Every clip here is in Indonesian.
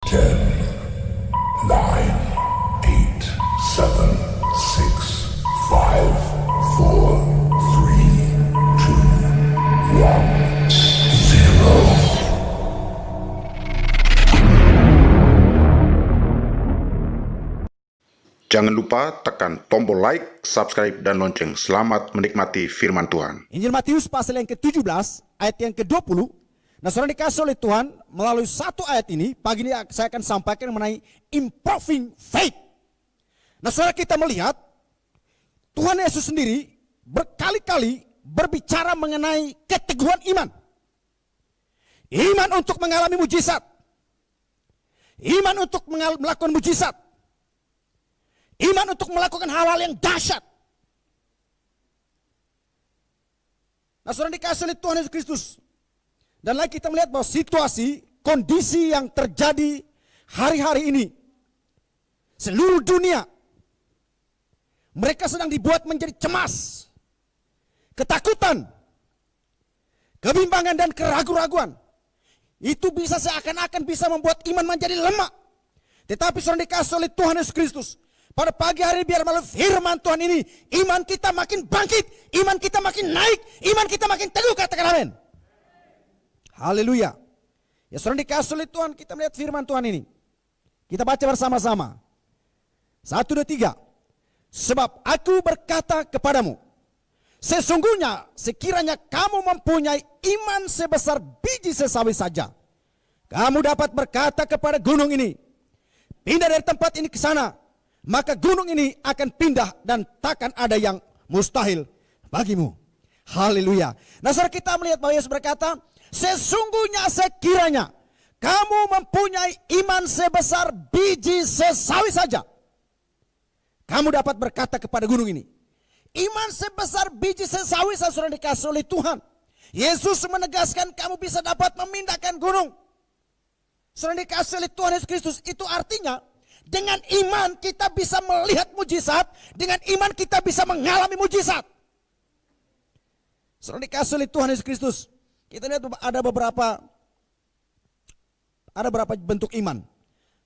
10, 9, 8, 7, 6, 5, 4, 3, 2, 1, 0. Jangan lupa tekan tombol like, subscribe, dan lonceng. Selamat menikmati firman Tuhan. Injil Matius pasal yang ke-17 ayat yang ke-20. Nah, saudara dikasih oleh Tuhan melalui satu ayat ini, pagi ini saya akan sampaikan mengenai improving faith. Nah, saudara, kita melihat Tuhan Yesus sendiri berkali-kali berbicara mengenai keteguhan iman. Iman untuk mengalami mujizat. Iman untuk melakukan mujizat. Iman untuk melakukan hal-hal yang dahsyat. Nah, saudara dikasih oleh Tuhan Yesus Kristus. Dan lagi kita melihat bahwa situasi, kondisi yang terjadi hari-hari ini. Seluruh dunia. Mereka sedang dibuat menjadi cemas. Ketakutan. Kebimbangan dan keraguan-raguan. Itu bisa seakan-akan bisa membuat iman menjadi lemah. Tetapi saudara dikasih oleh Tuhan Yesus Kristus. Pada pagi hari biar melalui firman Tuhan ini, iman kita makin bangkit, iman kita makin naik, iman kita makin teguh, katakan amin. Haleluya. Ya, saudara dikasih oleh Tuhan, kita melihat firman Tuhan ini. Kita baca bersama-sama. 1, 2, 3. Sebab aku berkata kepadamu, sesungguhnya sekiranya kamu mempunyai iman sebesar biji sesawi saja, kamu dapat berkata kepada gunung ini, pindah dari tempat ini ke sana, maka gunung ini akan pindah dan takkan ada yang mustahil bagimu. Haleluya. Nah, saudara, kita melihat bahwa Yesus berkata, sesungguhnya sekiranya kamu mempunyai iman sebesar biji sesawi saja, kamu dapat berkata kepada gunung ini. Iman sebesar biji sesawi, saudara dikasih oleh Tuhan. Yesus menegaskan kamu bisa dapat memindahkan gunung. Saudara dikasih oleh Tuhan Yesus Kristus, itu artinya dengan iman kita bisa melihat mujizat, dengan iman kita bisa mengalami mujizat. Saudara dikasih oleh Tuhan Yesus Kristus, kita lihat ada beberapa bentuk iman.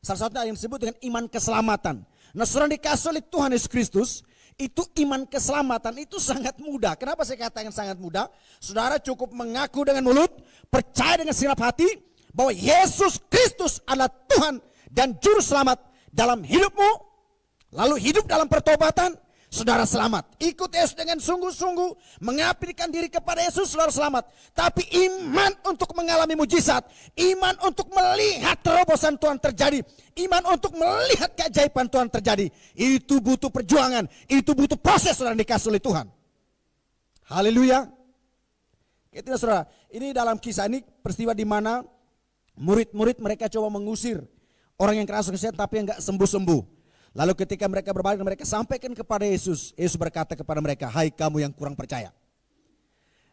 Salah satunya yang disebut dengan iman keselamatan. Nah, saudara dikasih oleh Tuhan Yesus Kristus, itu iman keselamatan itu sangat mudah. Kenapa saya katakan sangat mudah? Saudara cukup mengaku dengan mulut, percaya dengan segenap hati bahwa Yesus Kristus adalah Tuhan dan Juru Selamat dalam hidupmu, lalu hidup dalam pertobatan, saudara selamat. Ikut Yesus dengan sungguh-sungguh, mengabdikan diri kepada Yesus, saudara selamat. Tapi iman untuk mengalami mujizat, iman untuk melihat terobosan Tuhan terjadi, iman untuk melihat keajaiban Tuhan terjadi, itu butuh perjuangan, itu butuh proses, saudara dikasih oleh Tuhan. Haleluya. Kita, saudara, ini dalam kisah ini peristiwa di mana murid-murid mereka coba mengusir orang yang kerasukan setan tapi yang enggak sembuh-sembuh. Lalu ketika mereka berbalik, mereka sampaikan kepada Yesus. Yesus berkata kepada mereka, hai kamu yang kurang percaya.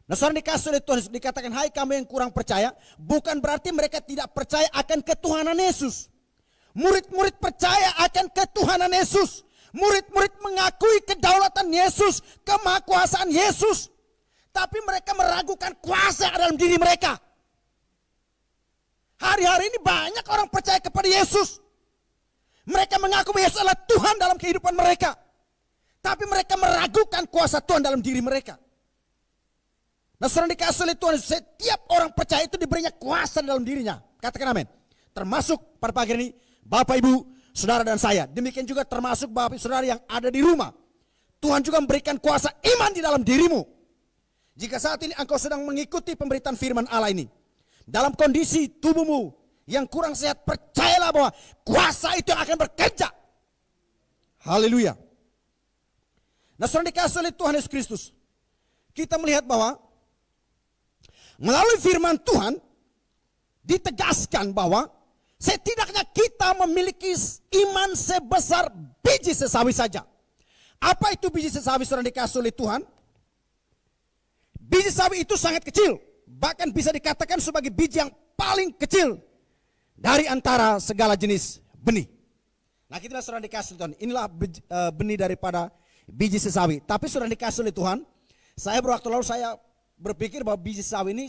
Nah, saudara dikasih oleh Tuhan, dikatakan hai kamu yang kurang percaya, bukan berarti mereka tidak percaya akan ketuhanan Yesus. Murid-murid percaya akan ketuhanan Yesus. Murid-murid mengakui kedaulatan Yesus, kemahakuasaan Yesus. Tapi mereka meragukan kuasa yang ada dalam diri mereka. Hari-hari ini banyak orang percaya kepada Yesus. Mereka mengaku bahwa Yesus adalah Tuhan dalam kehidupan mereka. Tapi mereka meragukan kuasa Tuhan dalam diri mereka. Nah, saudara dikasih oleh Tuhan, setiap orang percaya itu diberinya kuasa dalam dirinya. Katakan amin. Termasuk pada pagi ini, Bapak, Ibu, Saudara dan saya. Demikian juga termasuk Bapak, Ibu, Saudara yang ada di rumah. Tuhan juga memberikan kuasa iman di dalam dirimu. Jika saat ini engkau sedang mengikuti pemberitaan firman Allah ini, dalam kondisi tubuhmu yang kurang sehat, percayalah bahwa kuasa itu yang akan bekerja. Haleluya. Nah, saudara dikasih oleh Tuhan Yesus Kristus, kita melihat bahwa melalui firman Tuhan ditegaskan bahwa setidaknya kita memiliki iman sebesar biji sesawi saja. Apa itu biji sesawi, saudara dikasih oleh Tuhan? Biji sawi itu sangat kecil. Bahkan bisa dikatakan sebagai biji yang paling kecil dari antara segala jenis benih. Nah, kita saudara dikasih Tuhan, inilah benih daripada biji sesawi. Tapi saudara dikasih oleh Tuhan, saya berwaktu lalu saya berpikir bahwa biji sesawi ini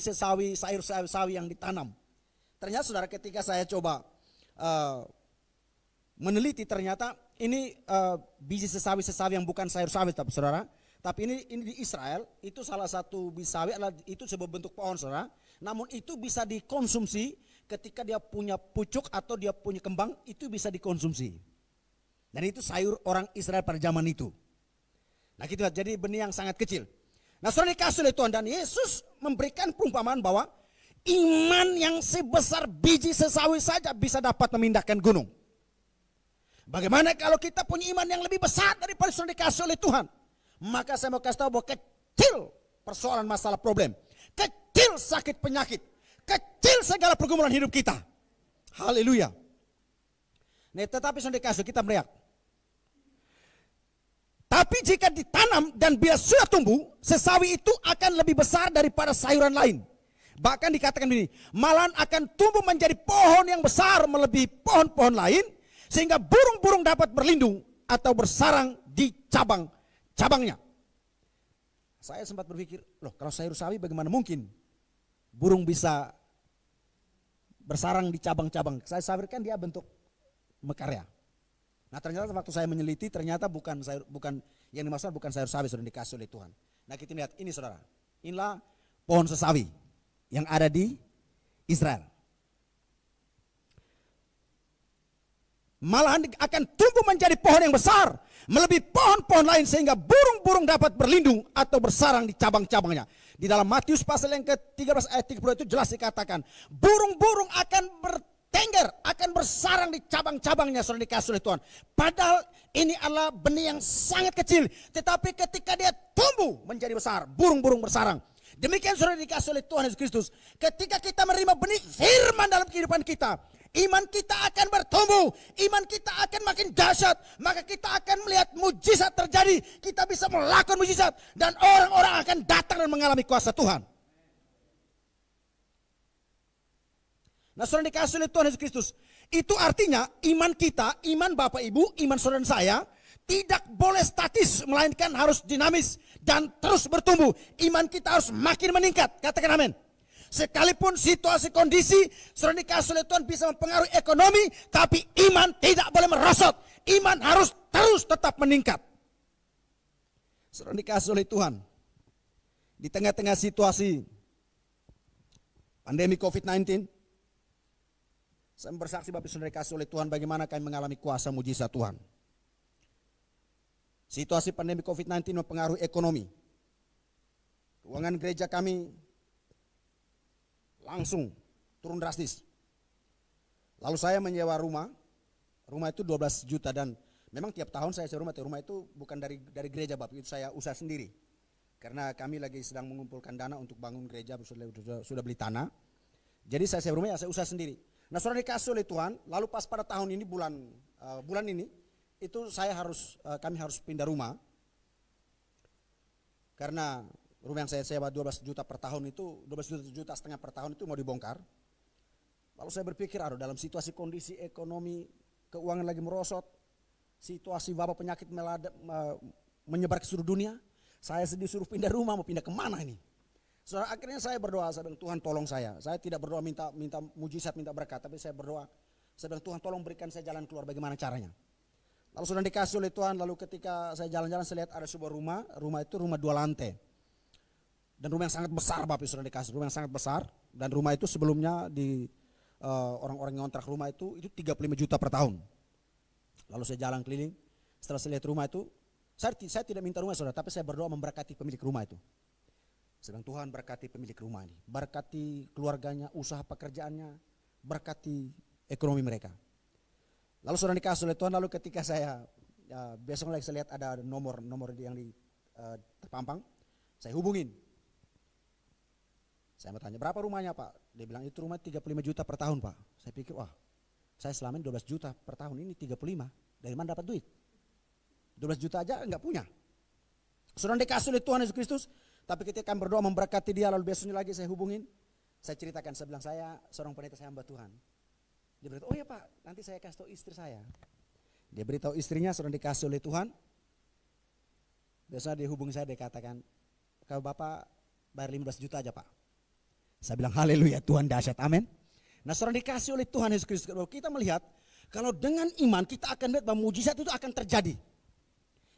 sayur sawi yang ditanam. Ternyata saudara ketika saya coba meneliti ternyata ini biji sesawi-sesawi yang bukan sayur sawi, saudara. Tapi ini di Israel itu salah satu biji sawi adalah itu sebuah bentuk pohon, saudara. Namun itu bisa dikonsumsi ketika dia punya pucuk atau dia punya kembang, itu bisa dikonsumsi. Dan itu sayur orang Israel pada zaman itu. Nah gitu, jadi benih yang sangat kecil. Nah saudara dikasih oleh Tuhan, dan Yesus memberikan perumpamaan bahwa iman yang sebesar biji sesawi saja bisa dapat memindahkan gunung. Bagaimana kalau kita punya iman yang lebih besar daripada saudara dikasih oleh Tuhan? Maka saya mau kasih tahu bahwa kecil persoalan masalah problem, kecil sakit penyakit, kecil segala pergumulan hidup kita. Haleluya. Nah, tetapi saudara dikasih, kita melihat. Tapi jika ditanam dan bila sudah tumbuh, sesawi itu akan lebih besar daripada sayuran lain. Bahkan dikatakan begini, malahan akan tumbuh menjadi pohon yang besar melebihi pohon-pohon lain, sehingga burung-burung dapat berlindung atau bersarang di cabang-cabangnya. Saya sempat berpikir, loh kalau sayur sawi bagaimana mungkin burung bisa bersarang di cabang-cabang? Saya sawikan dia bentuk mekarya. Nah ternyata waktu saya meneliti ternyata bukan yang dimaksud bukan sayur sawi sudah dikasih oleh Tuhan. Nah kita lihat ini saudara, inilah pohon sesawi yang ada di Israel. Malahan akan tumbuh menjadi pohon yang besar melebihi pohon-pohon lain sehingga burung-burung dapat berlindung atau bersarang di cabang-cabangnya. Di dalam Matius pasal yang ke-13 ayat 30 itu jelas dikatakan burung-burung akan bertengger, akan bersarang di cabang-cabangnya, saudara dikasih oleh Tuhan. Padahal ini adalah benih yang sangat kecil, tetapi ketika dia tumbuh menjadi besar, burung-burung bersarang. Demikian saudara dikasih oleh Tuhan Yesus Kristus. Ketika kita menerima benih firman dalam kehidupan kita, iman kita akan bertumbuh, iman kita akan makin dahsyat, maka kita akan melihat mujizat terjadi, kita bisa melakukan mujizat, dan orang-orang akan datang dan mengalami kuasa Tuhan. Nah saudara dikasih oleh Tuhan Yesus Kristus, itu artinya iman kita, iman Bapak Ibu, iman saudara dan saya, tidak boleh statis, melainkan harus dinamis dan terus bertumbuh. Iman kita harus makin meningkat, katakan amin. Sekalipun situasi kondisi saudara dikasih oleh Tuhan bisa mempengaruhi ekonomi, tapi iman tidak boleh merosot. Iman harus terus tetap meningkat. Saudara dikasih oleh Tuhan, di tengah-tengah situasi pandemi COVID-19, saya bersaksi Bapak saudara dikasih oleh Tuhan bagaimana kami mengalami kuasa mujizat Tuhan. Situasi pandemi COVID-19 mempengaruhi ekonomi. Keuangan gereja kami langsung turun drastis. Lalu saya menyewa rumah itu 12 juta dan memang tiap tahun saya sewa rumah itu bukan dari gereja Bapak, itu saya usaha sendiri. Karena kami lagi sedang mengumpulkan dana untuk bangun gereja, sudah beli tanah. Jadi saya sewa rumah, saya usaha sendiri. Nah saudara dikasih oleh Tuhan, lalu pas pada tahun ini bulan ini, itu kami harus pindah rumah. Karena rumah yang saya sewa 12 juta per tahun itu, 12 juta setengah per tahun itu mau dibongkar. Lalu saya berpikir, dalam situasi kondisi ekonomi, keuangan lagi merosot, situasi wabah penyakit menyebar ke seluruh dunia, saya disuruh pindah rumah, mau pindah kemana ini? Saudara, akhirnya saya berdoa, saya bilang Tuhan tolong saya. Saya tidak berdoa minta mujizat, minta berkat, tapi saya berdoa, saya bilang Tuhan tolong berikan saya jalan keluar, bagaimana caranya? Lalu sudah dikasih oleh Tuhan, lalu ketika saya jalan-jalan saya lihat ada sebuah rumah itu rumah 2 lantai. Dan rumah yang sangat besar Bapak sudah dikasih, rumah yang sangat besar. Dan rumah itu sebelumnya di orang-orang yang ngontrak rumah itu 35 juta per tahun. Lalu saya jalan keliling, setelah saya lihat rumah itu, saya tidak minta rumah saudara, tapi saya berdoa memberkati pemilik rumah itu. Saya bilang Tuhan berkati pemilik rumah ini, berkati keluarganya, usaha pekerjaannya, berkati ekonomi mereka. Lalu sudah dikasih oleh Tuhan, lalu ketika saya besok lagi saya lihat ada nomor yang terpampang, saya hubungin. Saya mau tanya berapa rumahnya Pak? Dia bilang itu rumah 35 juta per tahun Pak. Saya pikir wah, saya selama ini 12 juta per tahun, ini 35. Dari mana dapat duit? 12 juta aja enggak punya. Sudah dikasih oleh Tuhan Yesus Kristus, tapi ketika kami berdoa memberkati dia, lalu besoknya lagi saya hubungin. Saya ceritakan, saya bilang saya seorang pendeta, saya hamba Tuhan. Dia beritahu, oh ya Pak, nanti saya kasih tahu istri saya. Dia beritahu istrinya, sudah dikasih oleh Tuhan. Biasanya dia hubungi saya, dia katakan, kalau Bapak bayar 15 juta aja Pak. Saya bilang haleluya, Tuhan dahsyat, amin. Nah, saudara dikasih oleh Tuhan Yesus Kristus, kita melihat kalau dengan iman kita akan lihat bahwa mujizat itu akan terjadi.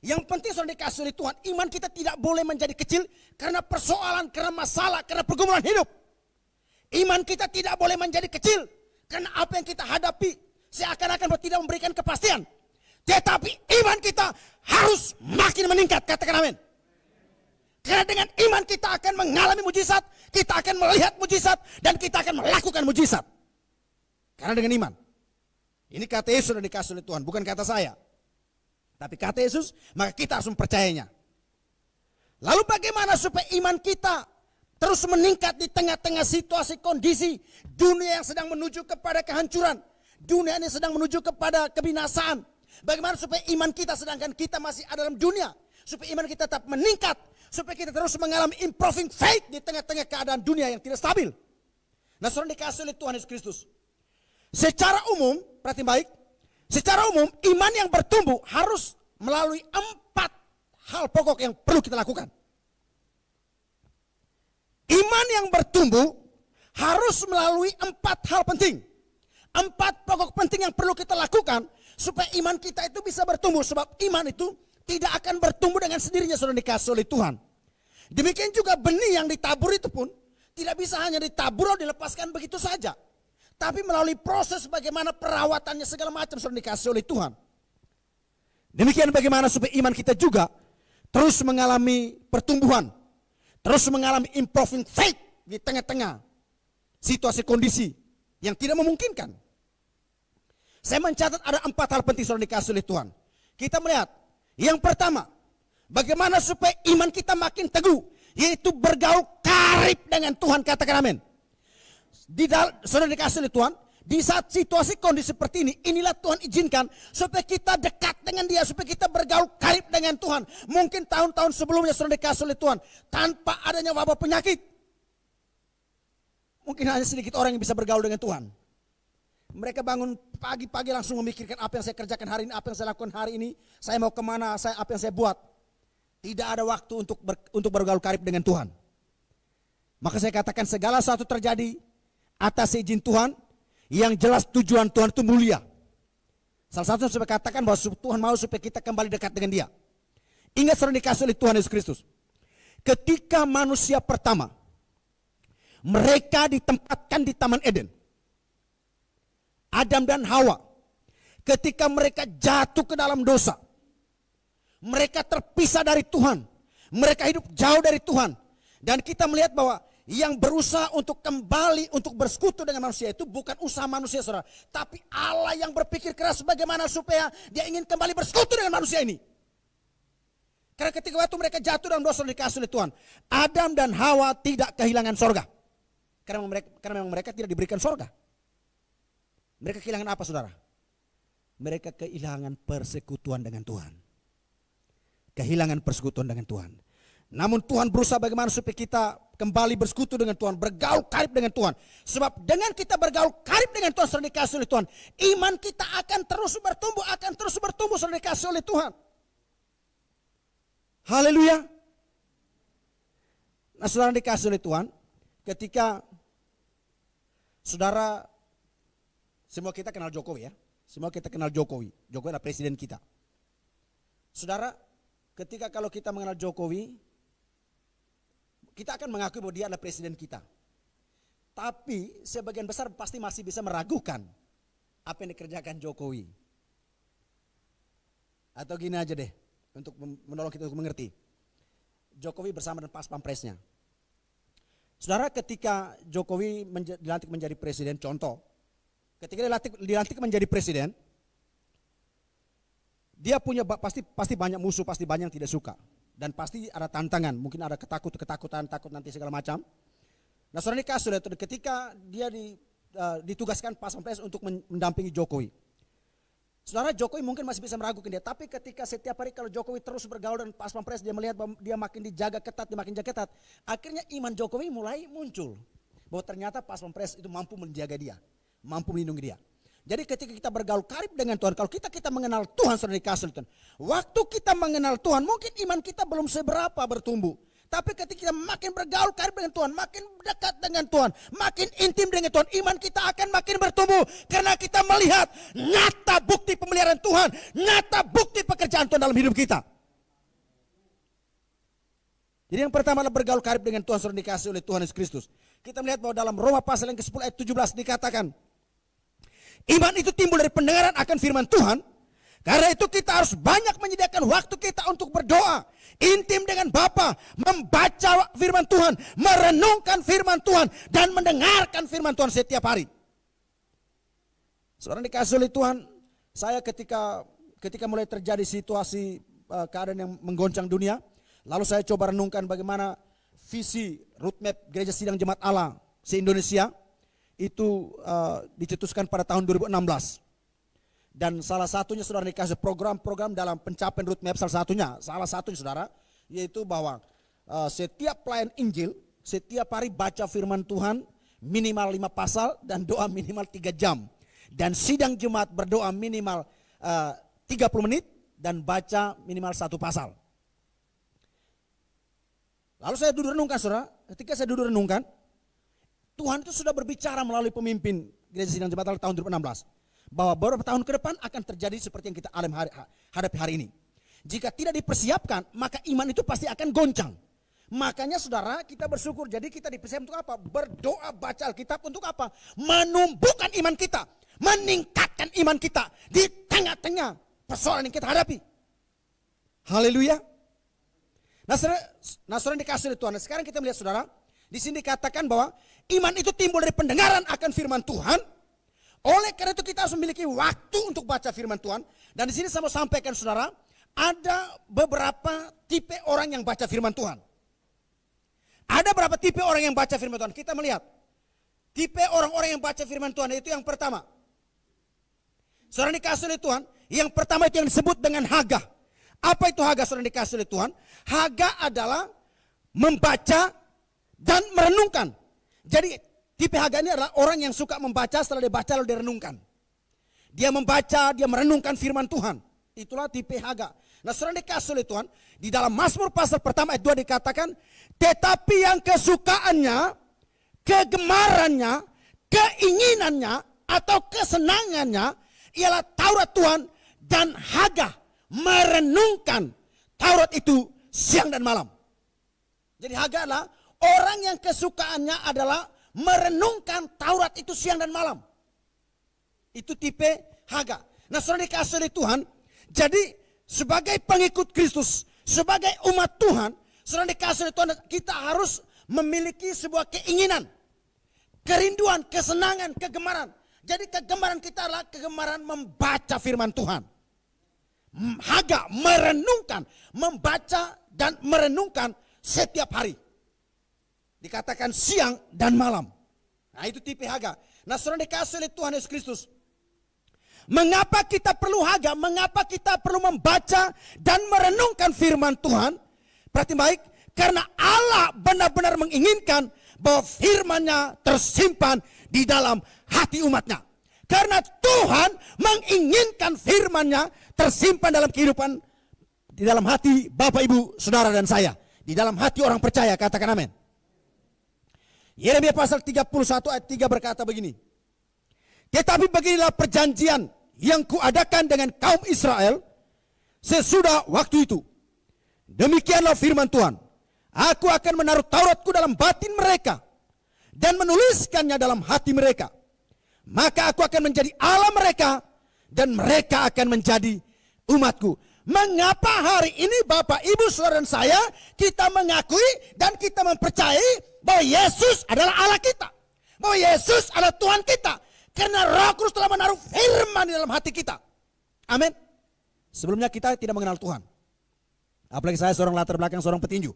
Yang penting saudara dikasih oleh Tuhan, iman kita tidak boleh menjadi kecil karena persoalan, karena masalah, karena pergumulan hidup. Iman kita tidak boleh menjadi kecil karena apa yang kita hadapi seakan-akan tidak memberikan kepastian. Tetapi iman kita harus makin meningkat, katakan amin. Karena dengan iman kita akan mengalami mujizat, kita akan melihat mujizat, dan kita akan melakukan mujizat. Karena dengan iman. Ini kata Yesus sudah dikasih oleh Tuhan, bukan kata saya. Tapi kata Yesus, maka kita harus mempercayainya. Lalu bagaimana supaya iman kita terus meningkat di tengah-tengah situasi kondisi dunia yang sedang menuju kepada kehancuran. Dunia ini sedang menuju kepada kebinasaan. Bagaimana supaya iman kita sedangkan kita masih ada dalam dunia. Supaya iman kita tetap meningkat. Supaya kita terus mengalami improving faith di tengah-tengah keadaan dunia yang tidak stabil. Nah, saudara dikasih oleh Tuhan Yesus Kristus. Secara umum, perhatian baik. Secara umum, iman yang bertumbuh harus melalui 4 hal pokok yang perlu kita lakukan. Iman yang bertumbuh harus melalui 4 hal penting. 4 pokok penting yang perlu kita lakukan supaya iman kita itu bisa bertumbuh. Sebab iman itu tidak akan bertumbuh dengan sendirinya, saudara dikasih oleh Tuhan. Demikian juga benih yang ditabur itu pun tidak bisa hanya ditabur atau dilepaskan begitu saja. Tapi melalui proses bagaimana perawatannya segala macam sudah dikasih oleh Tuhan. Demikian bagaimana supaya iman kita juga terus mengalami pertumbuhan. Terus mengalami improving faith di tengah-tengah situasi kondisi yang tidak memungkinkan. Saya mencatat ada 4 hal penting sudah dikasih oleh Tuhan. Kita melihat yang pertama, bagaimana supaya iman kita makin teguh, yaitu bergaul karib dengan Tuhan, katakan amin. Saudara dikasih oleh Tuhan, di saat situasi kondisi seperti ini, inilah Tuhan izinkan supaya kita dekat dengan Dia, supaya kita bergaul karib dengan Tuhan. Mungkin tahun-tahun sebelumnya saudara dikasih oleh Tuhan, tanpa adanya wabah penyakit, mungkin hanya sedikit orang yang bisa bergaul dengan Tuhan. Mereka bangun pagi-pagi langsung memikirkan apa yang saya kerjakan hari ini, apa yang saya lakukan hari ini, saya mau kemana, apa yang saya buat. Tidak ada waktu untuk bergaul karib dengan Tuhan. Maka saya katakan segala sesuatu terjadi atas izin Tuhan, yang jelas tujuan Tuhan itu mulia. Salah satu saya katakan bahwa Tuhan mau supaya kita kembali dekat dengan Dia. Ingat saudara dikasih oleh Tuhan Yesus Kristus. Ketika manusia pertama, mereka ditempatkan di Taman Eden. Adam dan Hawa, ketika mereka jatuh ke dalam dosa, mereka terpisah dari Tuhan, mereka hidup jauh dari Tuhan. Dan kita melihat bahwa yang berusaha untuk kembali untuk bersekutu dengan manusia itu bukan usaha manusia, saudara, tapi Allah yang berpikir keras bagaimana supaya Dia ingin kembali bersekutu dengan manusia ini. Karena ketika waktu mereka jatuh dalam dosa dikasih oleh Tuhan, Adam dan Hawa tidak kehilangan sorga. Karena memang mereka tidak diberikan sorga. Mereka kehilangan apa, saudara? Mereka kehilangan persekutuan dengan Tuhan. Kehilangan persekutuan dengan Tuhan. Namun Tuhan berusaha bagaimana supaya kita kembali bersekutu dengan Tuhan, bergaul karib dengan Tuhan. Sebab dengan kita bergaul karib dengan Tuhan, saudara dikasih oleh Tuhan, iman kita akan terus bertumbuh, saudara dikasih oleh Tuhan. Haleluya. Nah, saudara dikasih oleh Tuhan, ketika saudara, semua kita kenal Jokowi ya. Semua kita kenal Jokowi. Jokowi adalah presiden kita. Saudara, ketika kalau kita mengenal Jokowi, kita akan mengakui bahwa dia adalah presiden kita. Tapi sebagian besar pasti masih bisa meragukan apa yang dikerjakan Jokowi. Atau gini aja deh, untuk menolong kita untuk mengerti. Jokowi bersama dengan pas pampresnya. Saudara, ketika Jokowi dilantik menjadi presiden, contoh, ketika dilantik menjadi presiden, dia punya pasti banyak musuh, pasti banyak yang tidak suka. Dan pasti ada tantangan, mungkin ada ketakutan, takut nanti segala macam. Nah, saudara dikasih oleh Tuhan, ketika dia ditugaskan pas pampres untuk mendampingi Jokowi. Saudara, Jokowi mungkin masih bisa meragukan dia, tapi ketika setiap hari kalau Jokowi terus bergaul dengan pas pampres, dia melihat bahwa dia makin dijaga ketat, akhirnya iman Jokowi mulai muncul. Bahwa ternyata pas pampres itu mampu menjaga dia, mampu melindungi dia. Jadi ketika kita bergaul karib dengan Tuhan, kalau kita mengenal Tuhan, saudara dikasih Tuhan. Waktu kita mengenal Tuhan, mungkin iman kita belum seberapa bertumbuh. Tapi ketika kita makin bergaul karib dengan Tuhan, makin dekat dengan Tuhan, makin intim dengan Tuhan, iman kita akan makin bertumbuh. Karena kita melihat nyata bukti pemeliharaan Tuhan, nyata bukti pekerjaan Tuhan dalam hidup kita. Jadi yang pertama adalah bergaul karib dengan Tuhan, saudara dikasih oleh Tuhan Yesus Kristus. Kita melihat bahwa dalam Roma pasal yang ke-10 ayat 17 dikatakan, iman itu timbul dari pendengaran akan firman Tuhan. Karena itu kita harus banyak menyediakan waktu kita untuk berdoa, intim dengan Bapa, membaca firman Tuhan, merenungkan firman Tuhan, dan mendengarkan firman Tuhan setiap hari. Saudara dikasih oleh Tuhan, saya ketika mulai terjadi situasi keadaan yang menggoncang dunia, lalu saya coba renungkan bagaimana visi roadmap Gereja Sidang Jemaat Allah se-Indonesia itu dicetuskan pada tahun 2016. Dan salah satunya saudara dikasih program-program dalam pencapaian roadmap salah satunya saudara, yaitu bahwa setiap pelayan Injil setiap hari baca firman Tuhan minimal 5 pasal dan doa minimal 3 jam. Dan sidang Jumat berdoa minimal 30 menit dan baca minimal 1 pasal. Lalu saya duduk renungkan saudara, ketika saya duduk renungkan, Tuhan itu sudah berbicara melalui pemimpin Gereja Sidang Jemaat Allah tahun 2016. Bahwa beberapa tahun ke depan akan terjadi seperti yang kita hadapi hari ini. Jika tidak dipersiapkan, maka iman itu pasti akan goncang. Makanya saudara, kita bersyukur. Jadi kita dipersiapkan untuk apa? Berdoa, baca Alkitab untuk apa? Menumbuhkan iman kita. Meningkatkan iman kita di tengah-tengah persoalan yang kita hadapi. Haleluya. Nah saudara dikasih oleh Tuhan. Sekarang kita melihat saudara, di sini dikatakan bahwa iman itu timbul dari pendengaran akan firman Tuhan. Oleh karena itu kita harus memiliki waktu untuk baca firman Tuhan. Dan di sini saya mau sampaikan saudara, ada beberapa tipe orang yang baca firman Tuhan. Ada beberapa tipe orang yang baca firman Tuhan. Kita melihat tipe orang-orang yang baca firman Tuhan, yaitu yang pertama. Saudara dikasih oleh Tuhan, yang pertama itu yang disebut dengan Haga. Apa itu Haga saudara dikasih oleh Tuhan? Haga adalah membaca dan merenungkan. Jadi tipe Haga ini adalah orang yang suka membaca, setelah dia baca lalu dia renungkan. Dia membaca, dia merenungkan firman Tuhan. Itulah tipe Haga. Nah saudara dikasih oleh Tuhan, di dalam Mazmur pasal pertama ayat 2 dikatakan, tetapi yang kesukaannya, kegemarannya, keinginannya, atau kesenangannya, ialah Taurat Tuhan dan Haga merenungkan Taurat itu siang dan malam. Jadi Haga adalah orang yang kesukaannya adalah merenungkan Taurat itu siang dan malam. Itu tipe Haga. Nah saudara dikasih oleh Tuhan, jadi sebagai pengikut Kristus, sebagai umat Tuhan, saudara dikasih oleh Tuhan, kita harus memiliki sebuah keinginan, kerinduan, kesenangan, kegemaran. Jadi kegemaran kita adalah kegemaran membaca firman Tuhan. Haga merenungkan, membaca dan merenungkan setiap hari. Dikatakan siang dan malam. Nah itu tipe Haga. Nah saudara dikasih oleh Tuhan Yesus Kristus. Mengapa kita perlu Haga? Mengapa kita perlu membaca dan merenungkan firman Tuhan? Perhatikan baik. Karena Allah benar-benar menginginkan bahwa firman-Nya tersimpan di dalam hati umat-Nya. Karena Tuhan menginginkan firman-Nya tersimpan dalam kehidupan, di dalam hati Bapak, Ibu, Saudara, dan saya. Di dalam hati orang percaya, katakan amin. Yeremia pasal 31 ayat 3 berkata begini. Tetapi beginilah perjanjian yang kuadakan dengan kaum Israel sesudah waktu itu. Demikianlah firman Tuhan. Aku akan menaruh Tauratku dalam batin mereka dan menuliskannya dalam hati mereka. Maka aku akan menjadi Allah mereka dan mereka akan menjadi umatku. Mengapa hari ini Bapak, Ibu, Saudara, dan saya kita mengakui dan kita mempercayai bahwa Yesus adalah Allah kita, bahwa Yesus adalah Tuhan kita, karena Roh Kudus telah menaruh firman di dalam hati kita. Amin. Sebelumnya kita tidak mengenal Tuhan. Apalagi saya seorang latar belakang seorang petinju.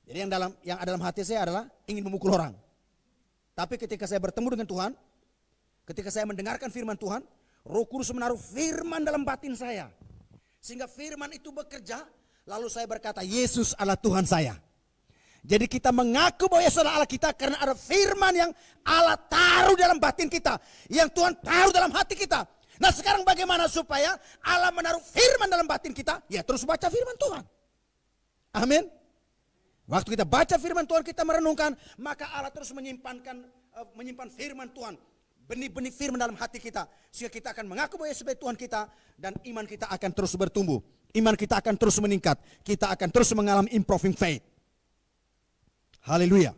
Jadi yang ada dalam hati saya adalah ingin memukul orang. Tapi ketika saya bertemu dengan Tuhan, ketika saya mendengarkan firman Tuhan, Roh Kudus menaruh firman dalam batin saya. Sehingga firman itu bekerja, lalu saya berkata, Yesus adalah Tuhan saya. Jadi kita mengaku bahwa Yesus adalah Allah kita karena ada firman yang Allah taruh dalam batin kita, yang Tuhan taruh dalam hati kita. Nah sekarang bagaimana supaya Allah menaruh firman dalam batin kita? Ya terus baca firman Tuhan. Amin. Waktu kita baca firman Tuhan, kita merenungkan, maka Allah terus menyimpan firman Tuhan, benih-benih firman dalam hati kita, sehingga kita akan mengaku bahwa Yesus sebagai Tuhan kita, dan iman kita akan terus bertumbuh, iman kita akan terus meningkat, kita akan terus mengalami improving faith. Haleluya.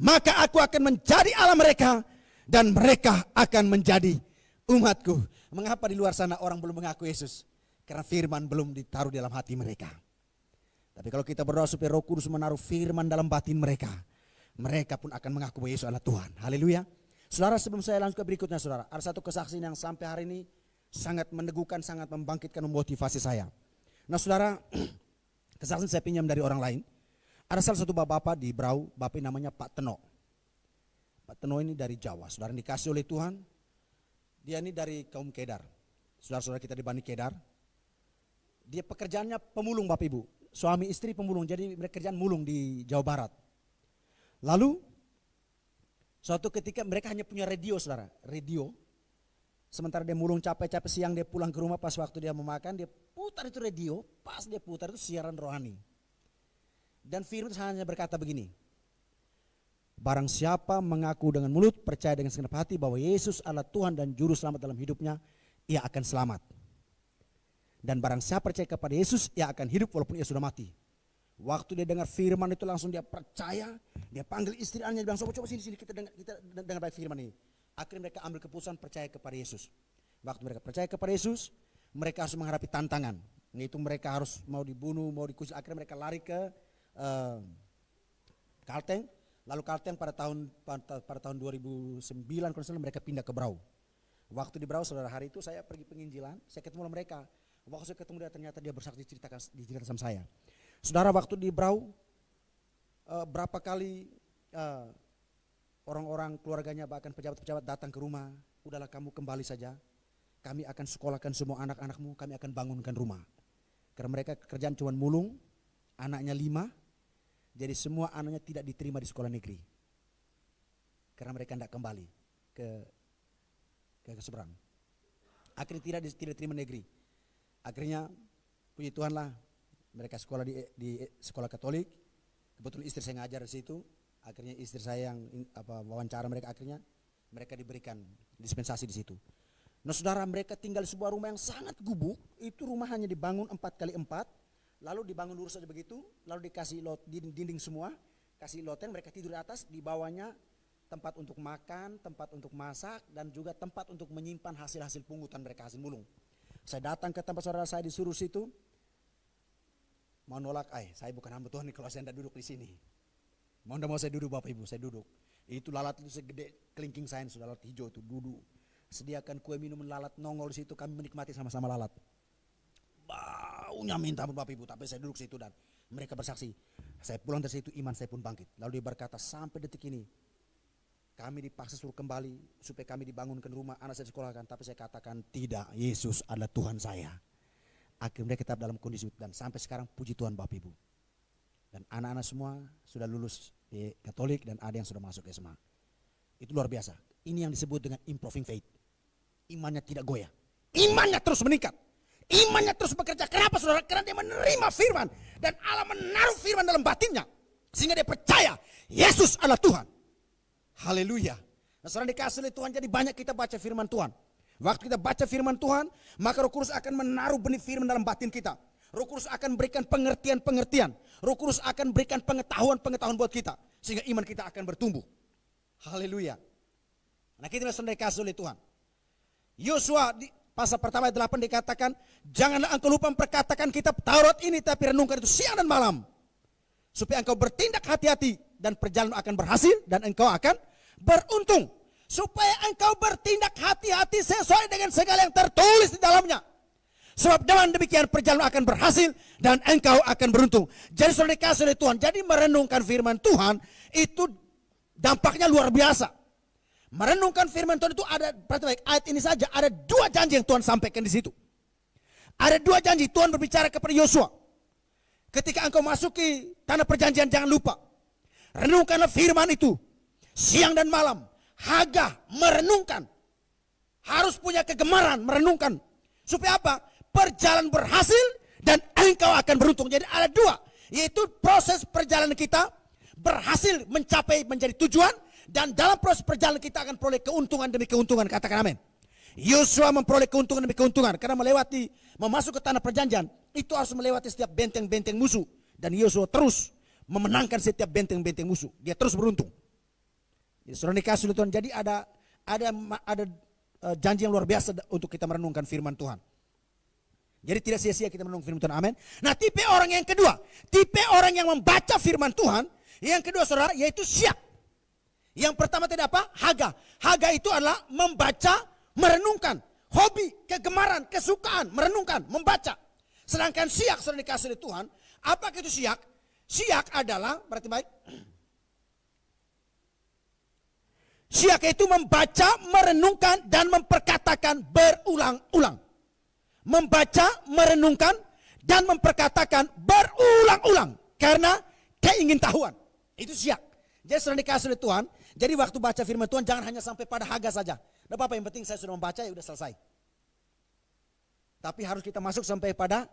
Maka aku akan menjadi Allah mereka, dan mereka akan menjadi umatku. Mengapa di luar sana orang belum mengaku Yesus? Karena firman belum ditaruh dalam hati mereka. Tapi kalau kita berdoa supaya Roh Kudus menaruh firman dalam batin mereka, mereka pun akan mengaku bahwa Yesus adalah Tuhan. Haleluya. Saudara, sebelum saya lanjut ke berikutnya, saudara, ada satu kesaksian yang sampai hari ini sangat meneguhkan, sangat membangkitkan, memotivasi saya. Nah saudara, kesaksian saya pinjam dari orang lain. Ada salah satu bapak di Brau, bapak namanya Pak Teno. Pak Teno ini dari Jawa, saudara, dikasih oleh Tuhan. Dia ini dari kaum Kedar. Saudara-saudara kita di Bani Kedar. Dia pekerjaannya pemulung, Bapak Ibu. Suami istri pemulung, jadi mereka kerjaan mulung di Jawa Barat. Lalu suatu ketika mereka hanya punya radio, saudara, radio. Sementara dia mulung capek-capek siang, dia pulang ke rumah, pas waktu dia mau makan, dia putar itu radio. Pas dia putar itu siaran rohani. Dan firman hanya berkata begini, barang siapa mengaku dengan mulut, percaya dengan segenap hati bahwa Yesus adalah Tuhan dan Juru Selamat dalam hidupnya, ia akan selamat. Dan barang siapa percaya kepada Yesus, ia akan hidup walaupun ia sudah mati. Waktu dia dengar firman itu langsung dia percaya, dia panggil istri anaknya, dia bilang, coba sini kita dengar baik firman ini. Akhirnya mereka ambil keputusan percaya kepada Yesus. Waktu mereka percaya kepada Yesus, mereka harus menghadapi tantangan. Yaitu mereka harus mau dibunuh, mau dikucil. Akhirnya mereka lari ke Kalteng. Lalu Kalteng pada tahun 2009 kalau salah mereka pindah ke Brau. Waktu di Brau, saudara, hari itu saya pergi penginjilan, saya ketemu mereka. Waktu saya ketemu dia, ternyata dia bersaksi diceritakan sama saya. Saudara, waktu di Brau, berapa kali orang-orang keluarganya bahkan pejabat-pejabat datang ke rumah, udahlah kamu kembali saja, kami akan sekolahkan semua anak-anakmu, kami akan bangunkan rumah. Karena mereka kerjaan cuma mulung, anaknya 5, jadi semua anaknya tidak diterima di sekolah negeri. Karena mereka tidak kembali ke seberang. Akhirnya tidak diterima negeri. Akhirnya puji Tuhan lah, mereka sekolah di sekolah Katolik. Kebetulan istri saya ngajar di situ. Akhirnya istri saya yang wawancara mereka, akhirnya mereka diberikan dispensasi di situ. Nah saudara, mereka tinggal di sebuah rumah yang sangat gubuk. Itu rumah hanya dibangun 4x4, lalu dibangun lurus saja begitu, lalu dikasih dinding semua, kasih loteng, mereka tidur di atas, di bawahnya tempat untuk makan, tempat untuk masak, dan juga tempat untuk menyimpan hasil-hasil pungutan mereka, hasil mulung. Saya datang ke tempat saudara saya disuruh situ, mau nolak, saya bukan hamba Tuhan kalau saya tidak duduk di sini. Mau saya duduk Bapak Ibu, saya duduk. Itu lalat itu segede kelingking saya, sudah lalat hijau itu duduk. Sediakan kue minum lalat nongol di situ, kami menikmati sama-sama lalat. Baunya minta Bapak Ibu, tapi saya duduk situ dan mereka bersaksi. Saya pulang dari situ, iman saya pun bangkit. Lalu dia berkata, sampai detik ini kami dipaksa suruh kembali supaya kami dibangunkan rumah, anak saya disekolahkan, tapi saya katakan tidak, Yesus adalah Tuhan saya. Akhirnya kita dalam kondisi itu, dan sampai sekarang puji Tuhan Bapak Ibu. Dan anak-anak semua sudah lulus di Katolik dan ada yang sudah masuk SMA. Itu luar biasa. Ini yang disebut dengan improving faith. Imannya tidak goyah. Imannya terus meningkat. Imannya terus bekerja. Kenapa saudara? Karena dia menerima firman. Dan Allah menaruh firman dalam batinnya. Sehingga dia percaya Yesus adalah Tuhan. Haleluya. Nah saudara, dikasih oleh Tuhan, jadi banyak kita baca firman Tuhan. Waktu kita baca firman Tuhan, maka Roh Kudus akan menaruh benih firman dalam batin kita. Roh Kudus akan berikan pengertian-pengertian. Roh Kudus akan berikan pengetahuan-pengetahuan buat kita. Sehingga iman kita akan bertumbuh. Haleluya. Nah kita sudah dikasih oleh Tuhan. Yosua di pasal pertama ayat 8 dikatakan, janganlah engkau lupa memperkatakan kitab Taurat ini, tapi renungkan itu siang dan malam. Supaya engkau bertindak hati-hati dan perjalanan akan berhasil dan engkau akan beruntung. Supaya engkau bertindak hati-hati sesuai dengan segala yang tertulis di dalamnya. Sebab dengan demikian perjalanan akan berhasil dan engkau akan beruntung. Jadi sudah dikasih oleh Tuhan. Jadi merenungkan firman Tuhan itu dampaknya luar biasa. Merenungkan firman Tuhan itu ada, perhatikan baik, ayat ini saja ada 2 janji yang Tuhan sampaikan di situ. Ada 2 janji Tuhan berbicara kepada Yosua. Ketika engkau masuki tanah perjanjian, jangan lupa renungkanlah firman itu siang dan malam. Hagah merenungkan, harus punya kegemaran merenungkan. Supaya apa? Perjalanan berhasil dan engkau akan beruntung. Jadi ada 2. Yaitu proses perjalanan kita berhasil mencapai menjadi tujuan. Dan dalam proses perjalanan kita akan peroleh keuntungan demi keuntungan. Katakan amin. Yosua memperoleh keuntungan demi keuntungan. Karena memasuki ke tanah perjanjian. Itu harus melewati setiap benteng-benteng musuh. Dan Yosua terus memenangkan setiap benteng-benteng musuh. Dia terus beruntung. Jadi saudara dikasih oleh Tuhan. Jadi ada janji yang luar biasa untuk kita merenungkan firman Tuhan. Jadi tidak sia-sia kita merenungkan firman Tuhan. Amin. Nah, tipe orang yang kedua. Tipe orang yang membaca firman Tuhan. Yang kedua saudara yaitu Syak. Yang pertama tidak apa? Haga. Haga itu adalah membaca, merenungkan. Hobi, kegemaran, kesukaan, merenungkan, membaca. Sedangkan Syak, saudara dikasih oleh Tuhan. Apa itu Syak? Syak adalah, berarti baik. Syak itu membaca, merenungkan, dan memperkatakan berulang-ulang. Membaca, merenungkan, dan memperkatakan berulang-ulang. Karena keingintahuan. Itu Syak. Jadi saudara dikasih oleh Tuhan. Jadi waktu baca firman Tuhan jangan hanya sampai pada Haga saja. Tidak apa-apa, yang penting saya sudah membaca ya sudah selesai. Tapi harus kita masuk sampai pada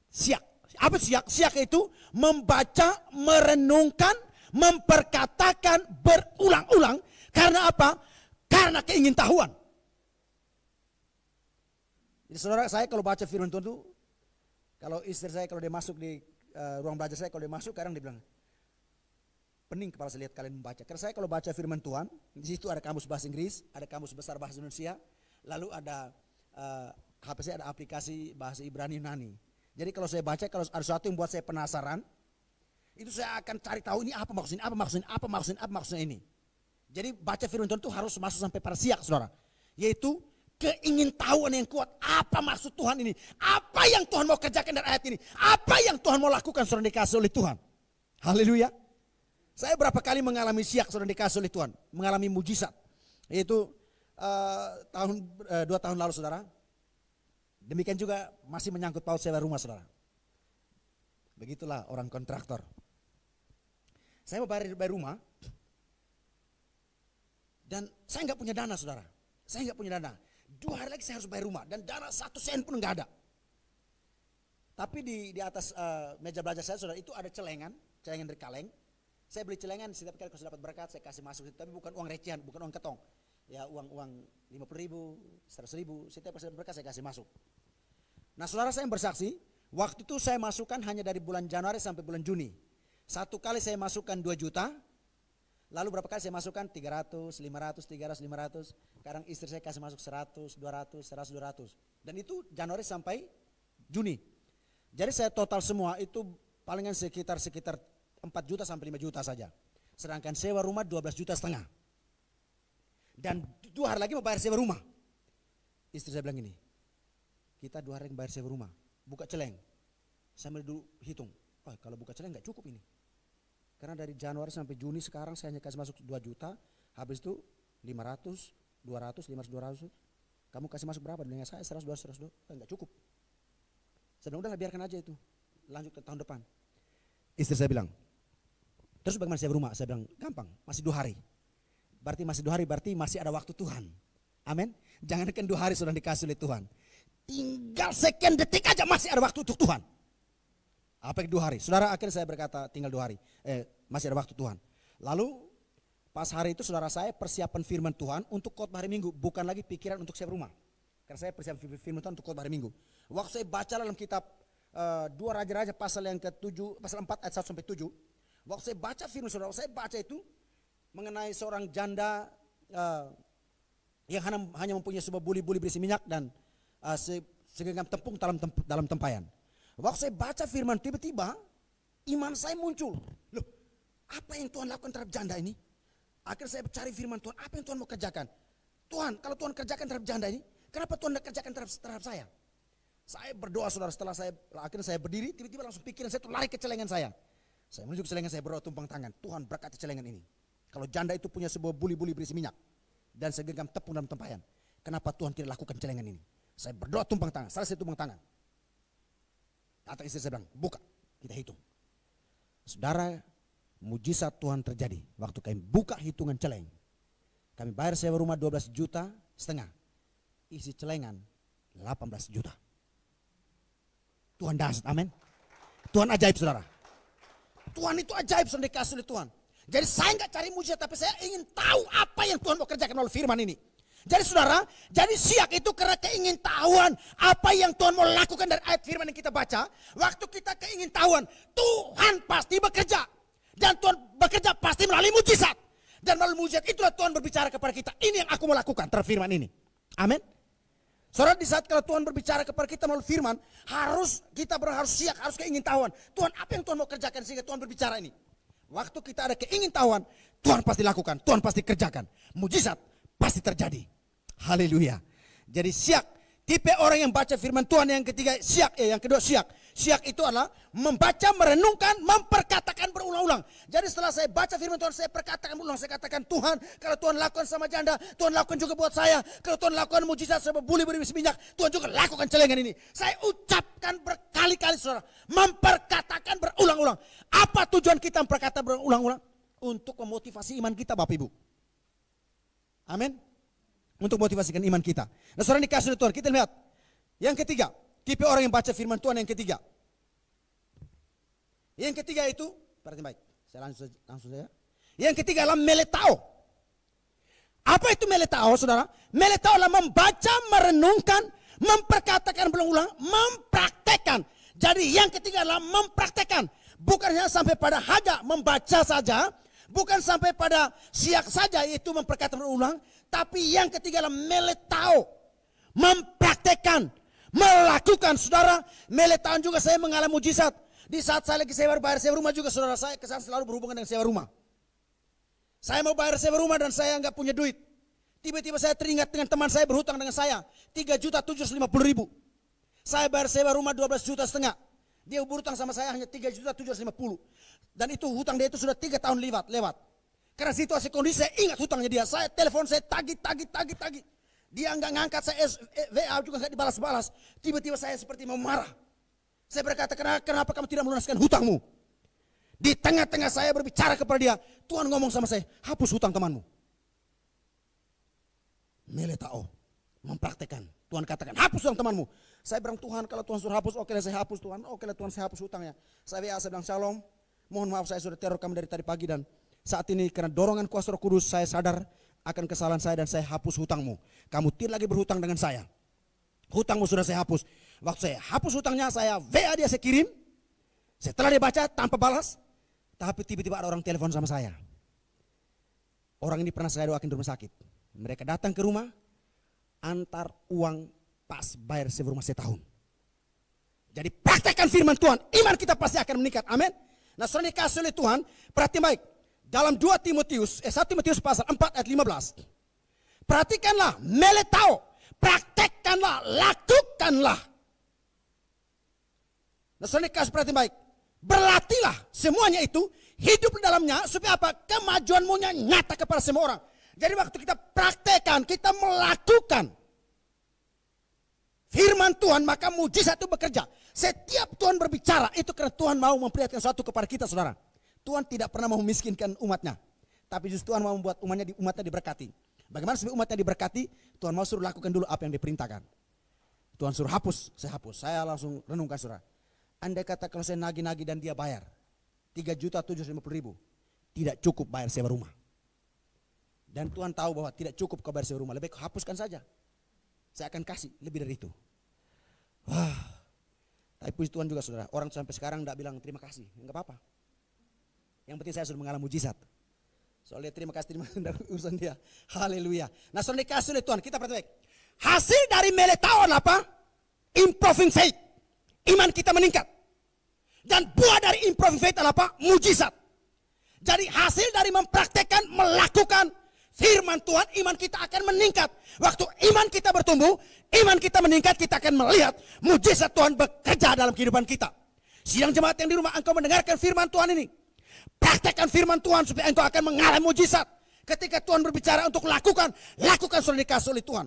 Syak. Apa Syak? Syak itu membaca, merenungkan, memperkatakan berulang-ulang. Karena apa? Karena keingintahuan. Jadi saudara, saya kalau baca firman Tuhan itu, kalau istri saya kalau dia masuk di ruang belajar saya, kalau dia masuk kadang dia bilang, pening kepala saya lihat kalian membaca. Karena saya kalau baca firman Tuhan, di situ ada kamus bahasa Inggris, ada kamus besar bahasa Indonesia, lalu ada HP saya ada aplikasi bahasa Ibrani Yunani. Jadi kalau saya baca, kalau ada sesuatu yang buat saya penasaran, itu saya akan cari tahu ini apa maksudnya, apa maksudnya ini. Jadi baca firman Tuhan itu harus masuk sampai pada Syak, saudara. Yaitu keingintahuan yang kuat. Apa maksud Tuhan ini? Apa yang Tuhan mau kerjakan dari ayat ini? Apa yang Tuhan mau lakukan, saudara dikasih oleh Tuhan. Haleluya. Saya berapa kali mengalami Syak, saudara dikasih oleh Tuhan. Mengalami mujizat. Yaitu 2 tahun lalu, saudara. Demikian juga masih menyangkut paut sewa rumah, saudara. Begitulah orang kontraktor. Saya mau bayar rumah. Dan saya nggak punya dana, saudara. Saya nggak punya dana. 2 hari lagi saya harus bayar rumah. Dan dana 1 sen pun nggak ada. Tapi di atas meja belajar saya, saudara, itu ada celengan dari kaleng. Saya beli celengan, setiap kali kalau dapat berkat saya kasih masuk. Tapi bukan uang recehan, bukan uang ketong. Ya uang 50.000, 100.000, setiap kali berkat saya kasih masuk. Nah saudara, saya yang bersaksi, waktu itu saya masukkan hanya dari bulan Januari sampai bulan Juni. 1 kali saya masukkan 2 juta, lalu berapa kali saya masukkan 300, 500, 300, 500. Kadang istri saya kasih masuk 100, 200, 100, 200. Dan itu Januari sampai Juni. Jadi saya total semua itu palingan sekitar 4 juta sampai 5 juta saja. Sedangkan sewa rumah 12 juta setengah. Dan 2 hari lagi mau bayar sewa rumah. Istri saya bilang gini, kita 2 hari lagi bayar sewa rumah, buka celeng. Saya dulu hitung, kalau buka celeng gak cukup ini. Karena dari Januari sampai Juni sekarang saya hanya kasih masuk 2 juta. Habis itu 500, 200, 500, 200. Kamu kasih masuk berapa? Dengan saya 100, 200, 100, gak cukup. Saya bilang udah biarkan aja itu, lanjut ke tahun depan. Istri saya bilang, terus bagaimana sewa rumah? Saya bilang, gampang, masih 2 hari. Berarti masih 2 hari, berarti masih ada waktu Tuhan. Amin. Jangankan 2 hari sudah dikasih oleh Tuhan. Tinggal sekian detik aja masih ada waktu untuk Tuhan. Apa yang 2 hari? Saudara, akhirnya saya berkata tinggal 2 hari. Masih ada waktu Tuhan. Lalu pas hari itu saudara saya persiapan firman Tuhan untuk khotbah hari Minggu. Bukan lagi pikiran untuk sewa rumah. Karena saya persiapan firman Tuhan untuk khotbah hari Minggu. Waktu saya baca dalam kitab 2 Raja-Raja pasal yang ke-7, pasal 4 ayat 1 sampai 7. Waktu saya baca firman saudara, saya baca itu mengenai seorang janda yang hanya mempunyai sebuah buli-buli berisi minyak dan segenggam tepung dalam tempayan. Waktu saya baca firman, tiba-tiba iman saya muncul. Loh, apa yang Tuhan lakukan terhadap janda ini? Akhirnya saya cari firman Tuhan, apa yang Tuhan mau kerjakan? Tuhan, kalau Tuhan kerjakan terhadap janda ini, kenapa Tuhan tidak kerjakan terhadap saya? Saya berdoa, saudara, akhirnya saya berdiri, tiba-tiba langsung pikiran saya itu lari ke celengan saya. Saya menuju ke celengan, saya berdoa tumpang tangan. Tuhan berkati celengan ini. Kalau janda itu punya sebuah buli-buli berisi minyak dan segenggam tepung dalam tempayan, kenapa Tuhan tidak lakukan celengan ini? Saya berdoa tumpang tangan, selesai tumpang tangan. Atau istri saya bilang, buka, kita hitung. Saudara, mujizat Tuhan terjadi. Waktu kami buka hitungan celeng, kami bayar sewa rumah 12 juta setengah. Isi celengan 18 juta. Tuhan dahsyat, amin. Tuhan ajaib, saudara. Tuhan itu ajaib, saudara dikasih oleh Tuhan. Jadi saya nggak cari mujizat, tapi saya ingin tahu apa yang Tuhan mau kerjakan melalui firman ini. Jadi saudara, jadi siak itu karena keingintahuan apa yang Tuhan mau lakukan dari ayat firman yang kita baca. Waktu kita keingintahuan, Tuhan pasti bekerja. Dan Tuhan bekerja pasti melalui mujizat. Dan melalui mujizat itulah Tuhan berbicara kepada kita. Ini yang aku mau lakukan terhadap firman ini. Amin. Saudara, di saat kalau Tuhan berbicara kepada kita melalui firman, harus kita harus siak, harus keingintahuan. Tuhan, apa yang Tuhan mau kerjakan sehingga Tuhan berbicara ini? Waktu kita ada keingintahuan, Tuhan pasti lakukan, Tuhan pasti kerjakan. Mujizat pasti terjadi. Haleluya. Jadi siak, tipe orang yang baca firman Tuhan. Yang ketiga siak, yang kedua siak. Siak itu adalah membaca, merenungkan, memperkatakan berulang-ulang. Jadi setelah saya baca firman Tuhan, saya perkatakan berulang. Saya katakan, Tuhan, kalau Tuhan lakukan sama janda, Tuhan lakukan juga buat saya. Kalau Tuhan lakukan mujizat sama buli berisi minyak, Tuhan juga lakukan celengan ini. Saya ucapkan berkali-kali, saudara. Memperkatakan berulang-ulang. Apa tujuan kita memperkatakan berulang-ulang? Untuk memotivasi iman kita, Bapak Ibu. Amin. Untuk motivasikan iman kita. Nah, saudara dikasih oleh Tuhan, kita lihat. Yang ketiga, tipe orang yang baca firman Tuhan yang ketiga. Yang ketiga itu, perhatikan baik. Saya langsung saja. Yang ketiga adalah meletao. Apa itu meletao, saudara? Meletao adalah membaca, merenungkan, memperkatakan berulang-ulang, mempraktekkan. Jadi yang ketiga adalah mempraktekkan. Bukan hanya sampai pada haja membaca saja, bukan sampai pada siak saja, yaitu memperkatakan berulang. Tapi yang ketiga adalah meletao, mempraktekkan, melakukan. Saudara, meletao juga saya mengalami mujizat. Di saat saya lagi bayar sewa rumah juga, saudara, saya kesan selalu berhubungan dengan sewa rumah. Saya mau bayar sewa rumah dan saya nggak punya duit. Tiba-tiba saya teringat dengan teman saya berhutang dengan saya 3.750.000. Saya bayar sewa rumah 12,5 juta. Dia berhutang sama saya hanya 3.750.000. Dan itu hutang dia itu sudah 3 tahun lewat. Karena situasi kondisi saya ingat hutangnya dia. Saya telepon, saya tagih. Dia nggak ngangkat, saya WA juga nggak dibalas-balas. Tiba-tiba saya seperti mau marah. Saya berkata, kenapa kamu tidak melunaskan hutangmu? Di tengah-tengah saya berbicara kepada dia, Tuhan ngomong sama saya, hapus hutang temanmu. Meletao, mempraktekkan. Tuhan katakan, hapus hutang temanmu. Saya bilang, Tuhan kalau Tuhan suruh hapus, oke lah saya hapus Tuhan. Oke lah Tuhan, saya hapus hutangnya. Saya WA, saya bilang, shalom. Mohon maaf saya sudah teror kamu dari tadi pagi dan saat ini karena dorongan kuasa Roh Kudus saya sadar akan kesalahan saya dan saya hapus hutangmu. Kamu tidak lagi berhutang dengan saya. Hutangmu sudah saya hapus. Waktu saya hapus hutangnya, saya WA dia, saya kirim. Setelah dia baca tanpa balas, tapi tiba-tiba ada orang telepon sama saya. Orang ini pernah saya doakan di rumah sakit. Mereka datang ke rumah, antar uang pas bayar sewa rumah setahun. Jadi praktekkan firman Tuhan, iman kita pasti akan meningkat. Amin. Nah, saudara dikasih oleh Tuhan, perhatikan baik. Dalam 1 Timotius pasal 4 ayat 15. Perhatikanlah, meletao, praktekkanlah, lakukanlah. Nah, saudara dikasih perhatikan baik. Berlatihlah semuanya itu, hidup di dalamnya, supaya apa? Kemajuanmu nyata kepada semua orang. Jadi waktu kita praktekkan, kita melakukan firman Tuhan, maka mujizat itu bekerja. Setiap Tuhan berbicara, itu karena Tuhan mau memperlihatkan sesuatu kepada kita, saudara. Tuhan tidak pernah mau memiskinkan umatnya. Tapi justru Tuhan mau membuat umatnya diberkati. Bagaimana supaya umatnya diberkati? Tuhan mau suruh lakukan dulu apa yang diperintahkan. Tuhan suruh hapus, saya hapus. Saya langsung renungkan, saudara. Andai kata kalau saya nagih-nagih dan dia bayar 3.750.000, tidak cukup bayar sewa rumah. Dan Tuhan tahu bahwa tidak cukup kau bayar sewa rumah, lebih baik hapuskan saja. Saya akan kasih lebih dari itu. Wah, tapi puji Tuhan juga, saudara. Orang sampai sekarang tidak bilang terima kasih, enggak apa-apa. Yang penting saya sudah mengalami mujizat. Soalnya terima kasih dari urusan dia. Haleluya. Nah, saudara dikasih oleh Tuhan, kita perhatikan. Hasil dari meletao apa? Improving faith. Iman kita meningkat. Dan buah dari improving faith adalah apa? Mujizat. Jadi hasil dari mempraktekkan, melakukan firman Tuhan, iman kita akan meningkat. Waktu iman kita bertumbuh, iman kita meningkat, kita akan melihat mujizat Tuhan bekerja dalam kehidupan kita. Sidang jemaat yang di rumah, engkau mendengarkan firman Tuhan ini. Praktekkan firman Tuhan supaya engkau akan mengalami mujizat. Ketika Tuhan berbicara untuk lakukan sudah dikasih oleh Tuhan.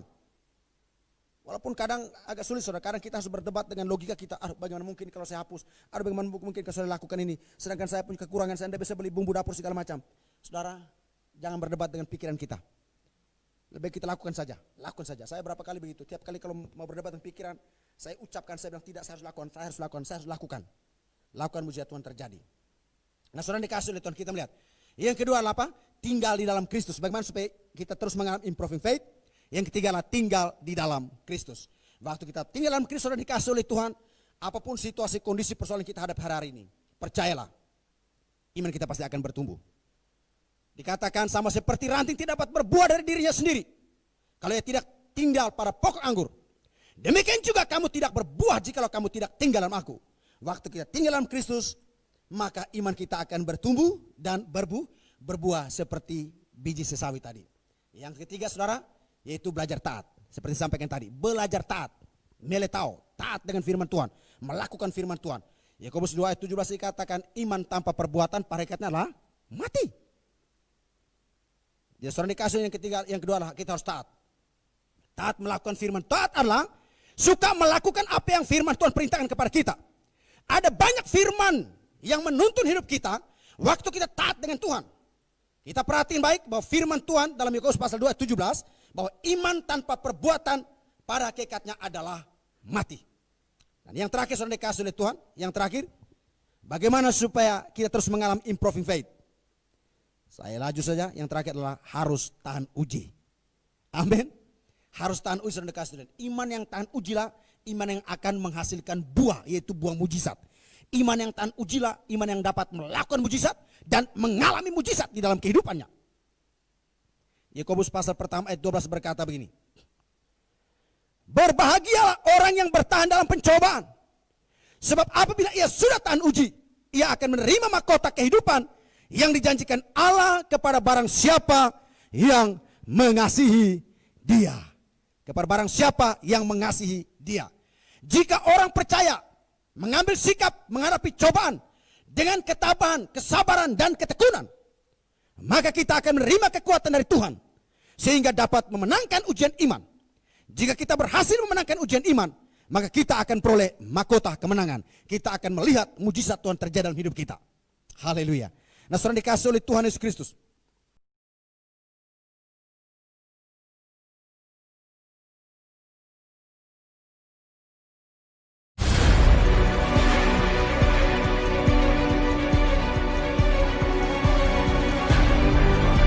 Walaupun kadang agak sulit, saudara. Kadang kita harus berdebat dengan logika kita. Bagaimana mungkin kalau saya hapus? Bagaimana mungkin kalau saya lakukan ini? Sedangkan saya punya kekurangan, saya tidak bisa beli bumbu dapur segala macam. Saudara, jangan berdebat dengan pikiran kita. Lebih baik kita lakukan saja. Lakukan saja. Saya berapa kali begitu. Tiap kali kalau mau berdebat dengan pikiran, saya ucapkan, saya bilang tidak, saya harus lakukan. Lakukan mujizat Tuhan terjadi. Nah, saudara dikasih oleh Tuhan, kita melihat. Yang kedua adalah apa? Tinggal di dalam Kristus. Bagaimana supaya kita terus mengalami improving faith? Yang ketiga adalah tinggal di dalam Kristus. Waktu kita tinggal dalam Kristus, saudara dikasih oleh Tuhan, apapun situasi, kondisi, persoalan kita hadapi hari ini, percayalah, iman kita pasti akan bertumbuh. Dikatakan sama seperti ranting tidak dapat berbuah dari dirinya sendiri kalau ia tidak tinggal pada pokok anggur. Demikian juga kamu tidak berbuah jikalau kamu tidak tinggal dalam aku. Waktu kita tinggal dalam Kristus, maka iman kita akan bertumbuh dan berbuah seperti biji sesawi tadi. Yang ketiga, saudara, yaitu belajar taat. Seperti disampaikan tadi, belajar taat, meletao, taat dengan firman Tuhan, melakukan firman Tuhan. Yakobus 2 ayat 17 dikatakan iman tanpa perbuatan pada hakikatnya adalah mati. Jadi saudara dikasih yang ketiga, yang kedua adalah kita harus taat. Taat melakukan firman. Taat adalah suka melakukan apa yang firman Tuhan perintahkan kepada kita. Ada banyak firman yang menuntun hidup kita waktu kita taat dengan Tuhan. Kita perhatiin baik bahwa firman Tuhan dalam Yakobus pasal 2 ayat 17 bahwa iman tanpa perbuatan pada hakikatnya adalah mati. Dan yang terakhir saudara dikasih oleh Tuhan, yang terakhir, bagaimana supaya kita terus mengalami improving faith? Saya laju saja, yang terakhir adalah harus tahan uji. Amin. Harus tahan uji, saudara dikasih oleh Tuhan. Iman yang tahan ujilah, iman yang akan menghasilkan buah, yaitu buah mujizat. Iman yang tahan ujilah, iman yang dapat melakukan mujizat dan mengalami mujizat di dalam kehidupannya. Yakobus pasal pertama ayat 12 berkata begini. Berbahagialah orang yang bertahan dalam pencobaan. Sebab apabila ia sudah tahan uji, ia akan menerima mahkota kehidupan yang dijanjikan Allah kepada barang siapa yang mengasihi dia. Kepada barang siapa yang mengasihi dia. Jika orang percaya mengambil sikap menghadapi cobaan dengan ketabahan, kesabaran, dan ketekunan, maka kita akan menerima kekuatan dari Tuhan sehingga dapat memenangkan ujian iman. Jika kita berhasil memenangkan ujian iman, maka kita akan peroleh mahkota kemenangan. Kita akan melihat mujizat Tuhan terjadi dalam hidup kita. Haleluya. Nah, saudara dikasih oleh Tuhan Yesus Kristus,